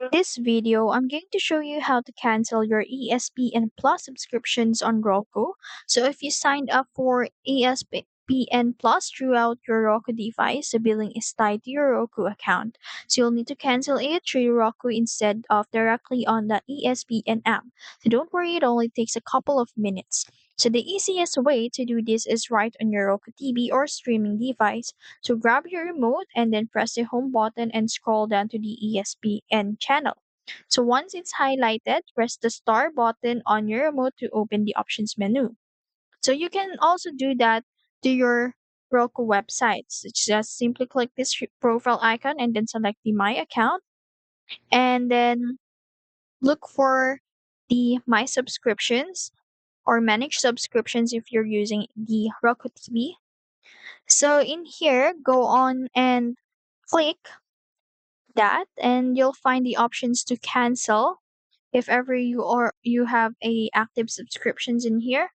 In this video, I'm going to show you how to cancel your ESPN Plus subscriptions on Roku. So if you signed up for ESPN Plus throughout your Roku device, the billing is tied to your Roku account. So you'll need to cancel it through Roku instead of directly on the ESPN app. So don't worry, it only takes a couple of minutes. So the easiest way to do this is right on your Roku TV or streaming device. So grab your remote and then press the home button and scroll down to the ESPN channel. So once it's highlighted, press the star button on your remote to open the options menu. So you can also do that to your Roku website. So just simply click this profile icon and then select the My Account and then look for the My Subscriptions or Manage Subscriptions if you're using the Roku TV. So in here, go on and click that and you'll find the options to cancel if ever you have a active subscriptions in here.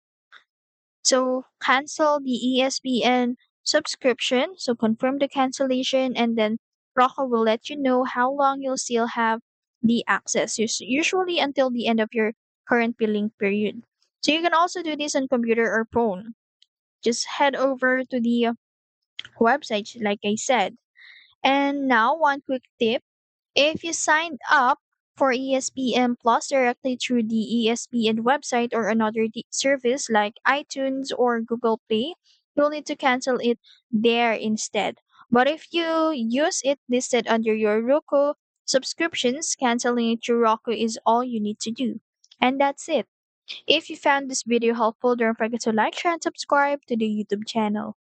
So cancel the ESPN subscription, so confirm the cancellation and then Roku will let you know how long you'll still have the access, usually until the end of your current billing period. So you can also do this on computer or phone. Just head over to the website like I said. And now one quick tip. If you signed up for ESPN Plus directly through the ESPN website or another service like iTunes or Google Play, you'll need to cancel it there instead. But if you use it listed under your Roku subscriptions, canceling it through Roku is all you need to do. And that's it. If you found this video helpful, don't forget to like, share, and subscribe to the YouTube channel.